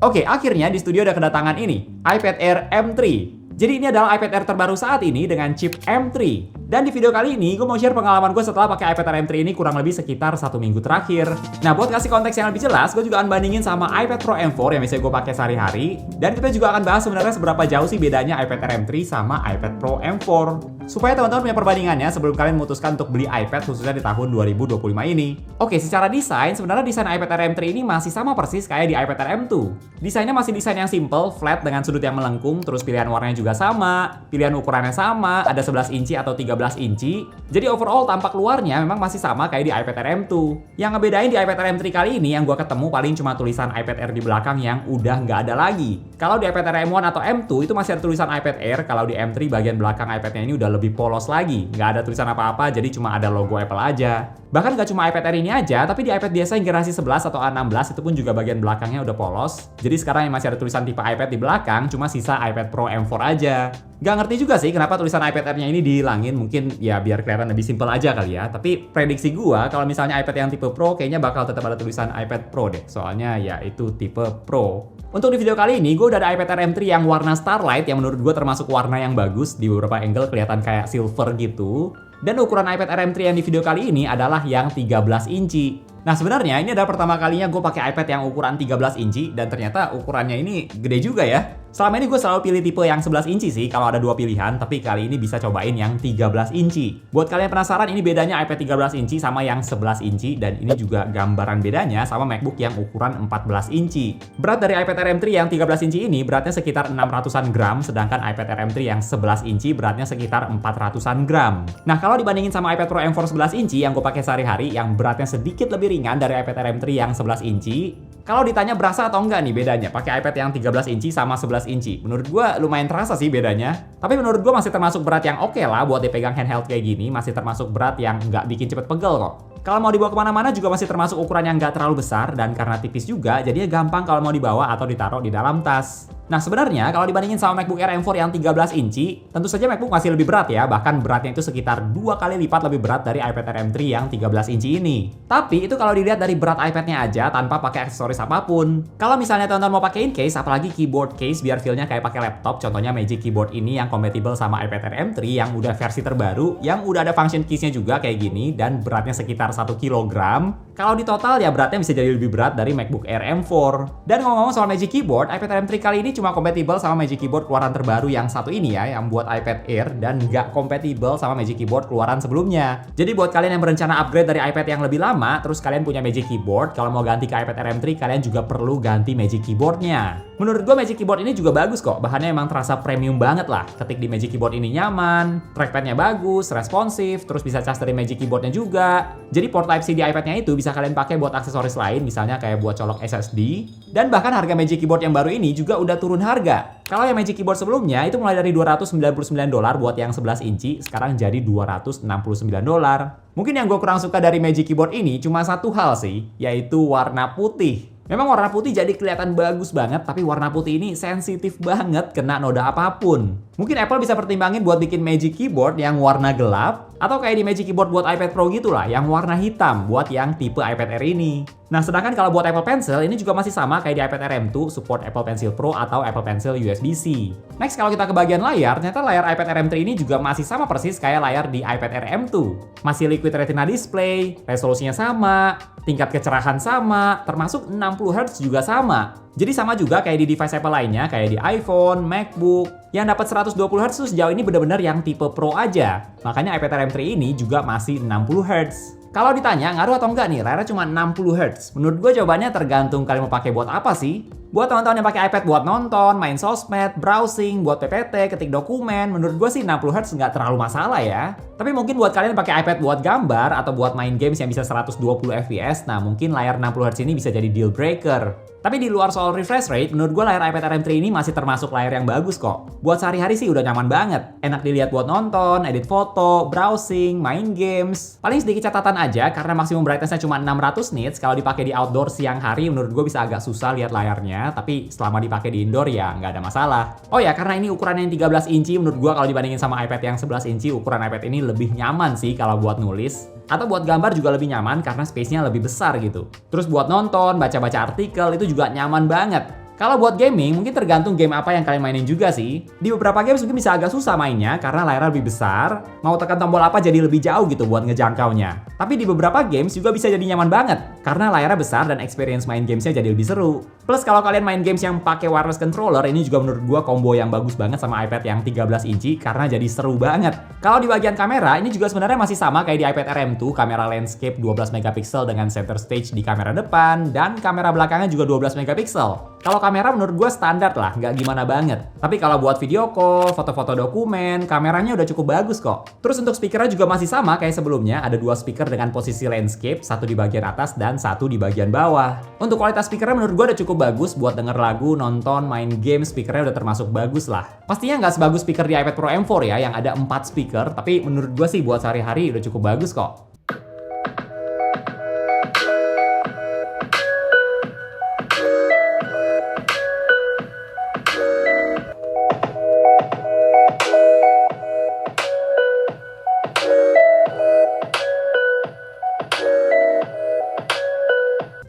Oke, akhirnya di studio udah kedatangan ini, iPad Air M3. Jadi ini adalah iPad Air terbaru saat ini dengan chip M3. Dan di video kali ini, gue mau share pengalaman gue setelah pakai iPad Air M3 ini kurang lebih sekitar 1 minggu terakhir. Nah, buat kasih konteks yang lebih jelas, gue juga akan bandingin sama iPad Pro M4 yang biasanya gue pakai sehari-hari. Dan kita juga akan bahas sebenarnya seberapa jauh sih bedanya iPad Air M3 sama iPad Pro M4. Supaya teman-teman punya perbandingannya sebelum kalian memutuskan untuk beli iPad khususnya di tahun 2025 ini. Oke, secara desain, sebenarnya desain iPad Air M3 ini masih sama persis kayak di iPad Air M2. Desainnya masih desain yang simple, flat dengan sudut yang melengkung, terus pilihan warnanya juga sama, pilihan ukurannya sama, ada 11 inci atau 13 inci. Jadi overall tampak luarnya memang masih sama kayak di iPad Air M2. Yang ngebedain di iPad Air M3 kali ini yang gue ketemu paling cuma tulisan iPad Air di belakang yang udah nggak ada lagi. Kalau di iPad Air M1 atau M2 itu masih ada tulisan iPad Air, kalau di M3 bagian belakang iPad-nya ini udah lebih polos lagi. Nggak ada tulisan apa-apa, jadi cuma ada logo Apple aja. Bahkan nggak cuma iPad Air ini aja, tapi di iPad biasa yang generasi 11 atau A16 itu pun juga bagian belakangnya udah polos. Jadi sekarang yang masih ada tulisan tipe iPad di belakang cuma sisa iPad Pro M4 aja. Nggak ngerti juga sih kenapa tulisan iPad Air-nya ini dihilangin, mungkin ya biar kelihatan lebih simpel aja kali ya. Tapi prediksi gua kalau misalnya iPad yang tipe Pro kayaknya bakal tetap ada tulisan iPad Pro deh. Soalnya ya itu tipe Pro. Untuk di video kali ini, gue udah ada iPad Air M3 yang warna Starlight yang menurut gue termasuk warna yang bagus. Di beberapa angle kelihatan kayak silver gitu. Dan ukuran iPad Air M3 yang di video kali ini adalah yang 13 inci. Nah sebenarnya ini adalah pertama kalinya gue pakai iPad yang ukuran 13 inci dan ternyata ukurannya ini gede juga ya. Selama ini gue selalu pilih tipe yang 11 inci sih kalau ada dua pilihan, tapi kali ini bisa cobain yang 13 inci. Buat kalian penasaran ini bedanya iPad 13 inci sama yang 11 inci, dan ini juga gambaran bedanya sama MacBook yang ukuran 14 inci. Berat dari iPad Air M3 yang 13 inci ini beratnya sekitar 600-an gram, sedangkan iPad Air M3 yang 11 inci beratnya sekitar 400-an gram. Nah kalau dibandingin sama iPad Pro M4 11 inci yang gue pakai sehari-hari yang beratnya sedikit lebih ringan dari iPad Air M3 yang 11 inci, kalau ditanya berasa atau enggak nih bedanya pakai iPad yang 13 inci sama 11 inci, menurut gue lumayan terasa sih bedanya. Tapi menurut gue masih termasuk berat yang oke lah buat dipegang handheld kayak gini, masih termasuk berat yang nggak bikin cepet pegel kok. Kalau mau dibawa kemana-mana juga masih termasuk ukuran yang nggak terlalu besar, dan karena tipis juga jadinya gampang kalau mau dibawa atau ditaruh di dalam tas. Nah sebenarnya kalau dibandingin sama MacBook Air M4 yang 13 inci, tentu saja MacBook masih lebih berat ya, bahkan beratnya itu sekitar 2 kali lipat lebih berat dari iPad Air M3 yang 13 inci ini. Tapi itu kalau dilihat dari berat iPad-nya aja tanpa pakai aksesoris apapun. Kalau misalnya teman-teman mau pakein case, apalagi keyboard case biar feel-nya kayak pakai laptop, contohnya Magic Keyboard ini yang compatible sama iPad Air M3 yang udah versi terbaru, yang udah ada function keys-nya juga kayak gini, dan beratnya sekitar 1 kilogram. Kalau di total ya beratnya bisa jadi lebih berat dari MacBook Air M4. Dan ngomong-ngomong soal Magic Keyboard, iPad Air M3 kali ini cuma kompatibel sama Magic Keyboard keluaran terbaru yang satu ini ya, yang buat iPad Air, dan nggak kompatibel sama Magic Keyboard keluaran sebelumnya. Jadi buat kalian yang berencana upgrade dari iPad yang lebih lama, terus kalian punya Magic Keyboard, kalau mau ganti ke iPad Air M3 kalian juga perlu ganti Magic Keyboardnya. Menurut gue Magic Keyboard ini juga bagus kok, bahannya emang terasa premium banget lah. Ketik di Magic Keyboard ini nyaman, trackpadnya bagus, responsif, terus bisa cas dari Magic Keyboardnya juga. Jadi port Type-C di iPad-nya itu bisa kalian pakai buat aksesoris lain, misalnya kayak buat colok SSD. Dan bahkan harga Magic Keyboard yang baru ini juga udah turun harga. Kalau yang Magic Keyboard sebelumnya itu mulai dari $299 buat yang 11 inci, sekarang jadi $269. Mungkin yang gue kurang suka dari Magic Keyboard ini cuma satu hal sih, yaitu warna putih. Memang warna putih jadi kelihatan bagus banget, tapi warna putih ini sensitif banget kena noda apapun. Mungkin Apple bisa pertimbangin buat bikin Magic Keyboard yang warna gelap, atau kayak di Magic Keyboard buat iPad Pro gitulah, yang warna hitam buat yang tipe iPad Air ini. Nah, sedangkan kalau buat Apple Pencil, ini juga masih sama kayak di iPad Air M2, support Apple Pencil Pro atau Apple Pencil USB-C. Next, kalau kita ke bagian layar, ternyata layar iPad Air M3 ini juga masih sama persis kayak layar di iPad Air M2. Masih Liquid Retina display, resolusinya sama, tingkat kecerahan sama, termasuk 60Hz juga sama. Jadi sama juga kayak di device Apple lainnya, kayak di iPhone, MacBook. Yang dapat 120Hz tuh sejauh ini benar-benar yang tipe Pro aja. Makanya iPad Air M3 ini juga masih 60Hz. Kalau ditanya ngaruh atau enggak nih, layarnya cuma 60Hz. Menurut gue jawabannya tergantung kalian mau pakai buat apa sih. Buat teman-teman yang pakai iPad buat nonton, main sosmed, browsing, buat PPT, ketik dokumen, menurut gue sih 60Hz nggak terlalu masalah ya. Tapi mungkin buat kalian pakai iPad buat gambar atau buat main games yang bisa 120 fps, nah mungkin layar 60Hz ini bisa jadi deal breaker. Tapi di luar soal refresh rate, menurut gue layar iPad Air M3 ini masih termasuk layar yang bagus kok. Buat sehari-hari sih udah nyaman banget. Enak dilihat buat nonton, edit foto, browsing, main games. Paling sedikit catatan aja, karena maksimum brightness-nya cuma 600 nits, kalau dipakai di outdoor siang hari menurut gue bisa agak susah lihat layarnya. Tapi selama dipakai di indoor ya nggak ada masalah. Oh ya, karena ini ukuran yang 13 inci, menurut gue kalau dibandingin sama iPad yang 11 inci, ukuran iPad ini lebih nyaman sih kalau buat nulis. Atau buat gambar juga lebih nyaman karena space-nya lebih besar gitu. Terus buat nonton, baca-baca artikel itu juga nyaman banget. Kalau buat gaming, mungkin tergantung game apa yang kalian mainin juga sih. Di beberapa games mungkin bisa agak susah mainnya karena layarnya lebih besar, mau tekan tombol apa jadi lebih jauh gitu buat ngejangkaunya. Tapi di beberapa games juga bisa jadi nyaman banget karena layarnya besar dan experience main gamesnya jadi lebih seru. Plus kalau kalian main games yang pakai wireless controller, ini juga menurut gua combo yang bagus banget sama iPad yang 13 inci karena jadi seru banget. Kalau di bagian kamera, ini juga sebenarnya masih sama kayak di iPad Air M2, kamera landscape 12 megapiksel dengan center stage di kamera depan dan kamera belakangnya juga 12 megapiksel. Kalau kamera menurut gue standar lah, nggak gimana banget. Tapi kalau buat video call, foto-foto dokumen, kameranya udah cukup bagus kok. Terus untuk speakernya juga masih sama kayak sebelumnya, ada dua speaker dengan posisi landscape, satu di bagian atas dan satu di bagian bawah. Untuk kualitas speakernya menurut gue udah cukup bagus buat denger lagu, nonton, main game, speakernya udah termasuk bagus lah. Pastinya nggak sebagus speaker di iPad Pro M4 ya, yang ada 4 speaker, tapi menurut gue sih buat sehari-hari udah cukup bagus kok.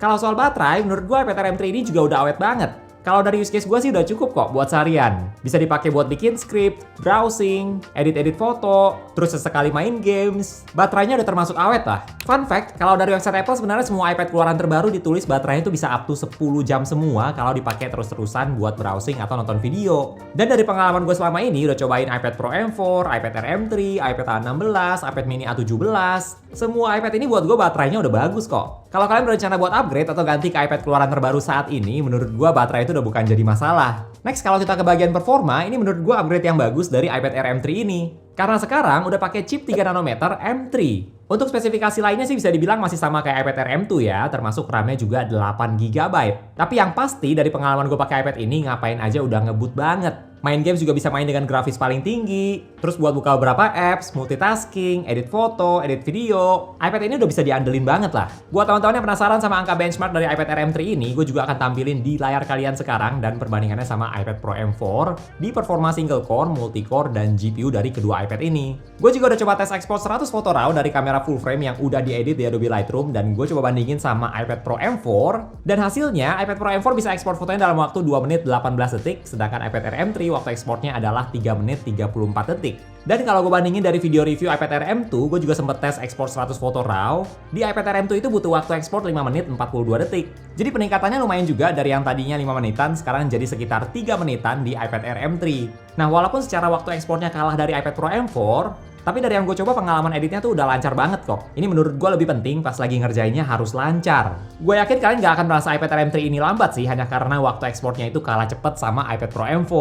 Kalau soal baterai, menurut gue iPad Air M3 ini juga udah awet banget. Kalau dari use case gue sih udah cukup kok buat seharian. Bisa dipakai buat bikin script, browsing, edit-edit foto, terus sesekali main games. Baterainya udah termasuk awet lah. Fun fact, kalau dari website Apple sebenarnya semua iPad keluaran terbaru ditulis baterainya itu bisa up to 10 jam semua kalau dipakai terus-terusan buat browsing atau nonton video. Dan dari pengalaman gue selama ini udah cobain iPad Pro M4, iPad Air M3, iPad A16, iPad mini A17. Semua iPad ini buat gue baterainya udah bagus kok. Kalau kalian berencana buat upgrade atau ganti ke iPad keluaran terbaru saat ini, menurut gue baterai itu udah bukan jadi masalah. Next, kalau kita ke bagian performa, ini menurut gue upgrade yang bagus dari iPad Air M3 ini. Karena sekarang udah pakai chip 3 nanometer M3. Untuk spesifikasi lainnya sih bisa dibilang masih sama kayak iPad Air M2 ya, termasuk RAM-nya juga 8 GB. Tapi yang pasti dari pengalaman gue pakai iPad ini, ngapain aja udah ngebut banget. Main games juga bisa main dengan grafis paling tinggi. Terus buat buka beberapa apps, multitasking, edit foto, edit video, iPad ini udah bisa diandelin banget lah. Buat teman-teman yang penasaran sama angka benchmark dari iPad Air M3 ini, gue juga akan tampilin di layar kalian sekarang dan perbandingannya sama iPad Pro M4 di performa single core, multi-core, dan GPU dari kedua iPad ini. Gue juga udah coba tes export 100 foto RAW dari kamera full frame yang udah diedit di Adobe Lightroom dan gue coba bandingin sama iPad Pro M4 dan hasilnya iPad Pro M4 bisa ekspor fotonya dalam waktu 2 menit 18 detik sedangkan iPad Air M3 waktu ekspornya adalah 3 menit 34 detik. Dan kalau gue bandingin dari video review iPad Air M2, gue juga sempat tes ekspor 100 foto RAW. Di iPad Air M2 itu butuh waktu ekspor 5 menit 42 detik. Jadi peningkatannya lumayan juga dari yang tadinya 5 menitan, sekarang jadi sekitar 3 menitan di iPad Air M3. Nah, walaupun secara waktu ekspornya kalah dari iPad Pro M4, tapi dari yang gue coba pengalaman editnya tuh udah lancar banget kok. Ini menurut gue lebih penting pas lagi ngerjainnya harus lancar. Gue yakin kalian gak akan merasa iPad Air M3 ini lambat sih, hanya karena waktu ekspornya itu kalah cepet sama iPad Pro M4.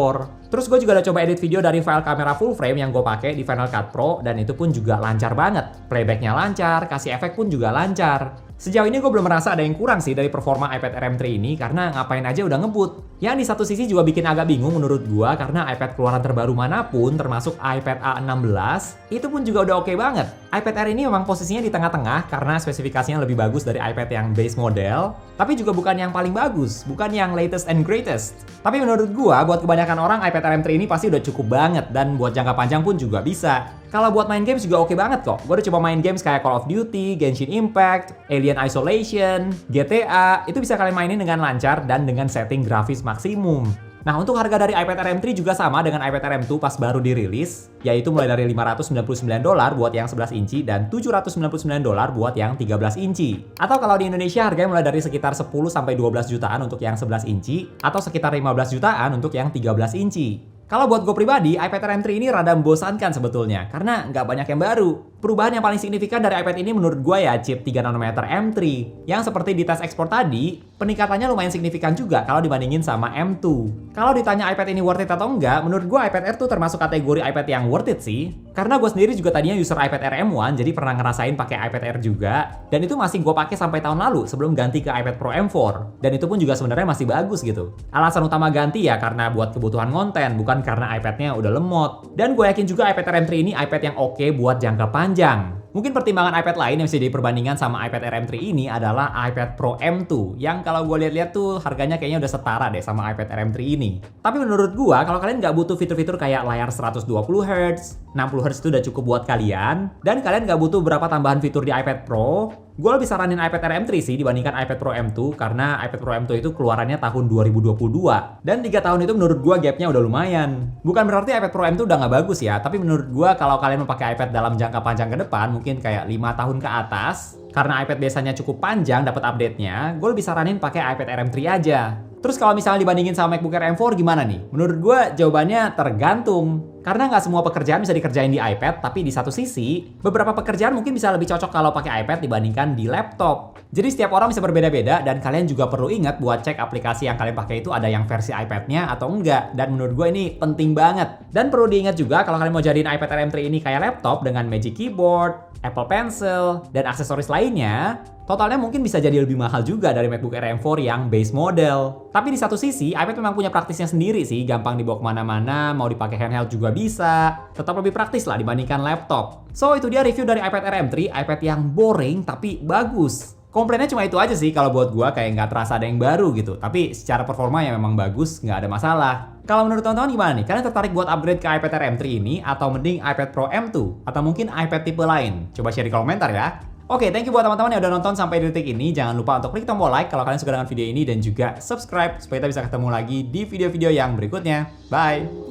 Terus gue juga udah coba edit video dari file kamera full frame yang gue pakai di Final Cut Pro dan itu pun juga lancar banget. Playbacknya lancar, kasih efek pun juga lancar. Sejauh ini gue belum merasa ada yang kurang sih dari performa iPad Air M3 ini karena ngapain aja udah ngebut. Yang di satu sisi juga bikin agak bingung menurut gue karena iPad keluaran terbaru manapun termasuk iPad A16 itu pun juga udah oke banget. iPad Air ini memang posisinya di tengah-tengah karena spesifikasinya lebih bagus dari iPad yang base model, tapi juga bukan yang paling bagus, bukan yang latest and greatest. Tapi menurut gue buat kebanyakan orang iPad Air M3 ini pasti udah cukup banget dan buat jangka panjang pun juga bisa. Kalau buat main games juga oke banget kok. Gue udah coba main games kayak Call of Duty, Genshin Impact, Alien Isolation, GTA. Itu bisa kalian mainin dengan lancar dan dengan setting grafis maksimum. Nah, untuk harga dari iPad Air M3 juga sama dengan iPad Air M2 pas baru dirilis, yaitu mulai dari $599 buat yang 11 inci dan $799 buat yang 13 inci. Atau kalau di Indonesia harganya mulai dari sekitar 10-12 jutaan untuk yang 11 inci, atau sekitar 15 jutaan untuk yang 13 inci. Kalau buat gue pribadi, iPad Air M3 ini rada membosankan sebetulnya, karena nggak banyak yang baru. Perubahan yang paling signifikan dari iPad ini menurut gue ya chip 3 nanometer M3, yang seperti di tes ekspor tadi, peningkatannya lumayan signifikan juga kalau dibandingin sama M2. Kalau ditanya iPad ini worth it atau enggak, menurut gue iPad Air tuh termasuk kategori iPad yang worth it sih. Karena gue sendiri juga tadinya user iPad Air M1, jadi pernah ngerasain pakai iPad Air juga, dan itu masih gue pakai sampai tahun lalu sebelum ganti ke iPad Pro M4. Dan itu pun juga sebenarnya masih bagus gitu. Alasan utama ganti ya karena buat kebutuhan konten, bukan karena iPad-nya udah lemot. Dan gue yakin juga iPad Air M3 ini iPad yang oke buat jangka panjang. Mungkin pertimbangan iPad lain yang bisa diperbandingkan sama iPad Air M3 ini adalah iPad Pro M2 yang kalau gue lihat-lihat tuh harganya kayaknya udah setara deh sama iPad Air M3 ini. Tapi menurut gue kalau kalian nggak butuh fitur-fitur kayak layar 120Hz, 60Hz itu udah cukup buat kalian, dan kalian nggak butuh berapa tambahan fitur di iPad Pro, Gue lebih saranin iPad Air M3 sih dibandingkan iPad Pro M2 karena iPad Pro M2 itu keluarannya tahun 2022 dan 3 tahun itu menurut gue gapnya udah lumayan. Bukan berarti iPad Pro M2 udah nggak bagus ya, tapi menurut gue kalau kalian mau pakai iPad dalam jangka panjang ke depan, mungkin kayak 5 tahun ke atas, karena iPad biasanya cukup panjang dapat update-nya, gue lebih saranin pakai iPad Air M3 aja. Terus kalau misalnya dibandingin sama MacBook Air M4 gimana nih? Menurut gue jawabannya tergantung. Karena nggak semua pekerjaan bisa dikerjain di iPad, tapi di satu sisi, beberapa pekerjaan mungkin bisa lebih cocok kalau pakai iPad dibandingkan di laptop. Jadi setiap orang bisa berbeda-beda dan kalian juga perlu ingat buat cek aplikasi yang kalian pakai itu ada yang versi iPad-nya atau enggak. Dan menurut gue ini penting banget. Dan perlu diingat juga kalau kalian mau jadiin iPad Air M3 ini kayak laptop dengan Magic Keyboard, Apple Pencil, dan aksesoris lainnya, totalnya mungkin bisa jadi lebih mahal juga dari MacBook Air M4 yang base model. Tapi di satu sisi, iPad memang punya praktisnya sendiri sih, gampang dibawa kemana-mana, mau dipakai handheld juga bisa. Tetap lebih praktis lah dibandingkan laptop. So itu dia review dari iPad Air M3, iPad yang boring tapi bagus. Komplainnya cuma itu aja sih kalau buat gua kayak nggak terasa ada yang baru gitu. Tapi secara performa yang memang bagus, nggak ada masalah. Kalau menurut teman-teman gimana nih? Kalian tertarik buat upgrade ke iPad Air M3 ini atau mending iPad Pro M2 atau mungkin iPad tipe lain? Coba share di kolom komentar ya. Oke, thank you buat teman-teman yang udah nonton sampai detik ini. Jangan lupa untuk klik tombol like kalau kalian suka dengan video ini dan juga subscribe supaya kita bisa ketemu lagi di video-video yang berikutnya. Bye!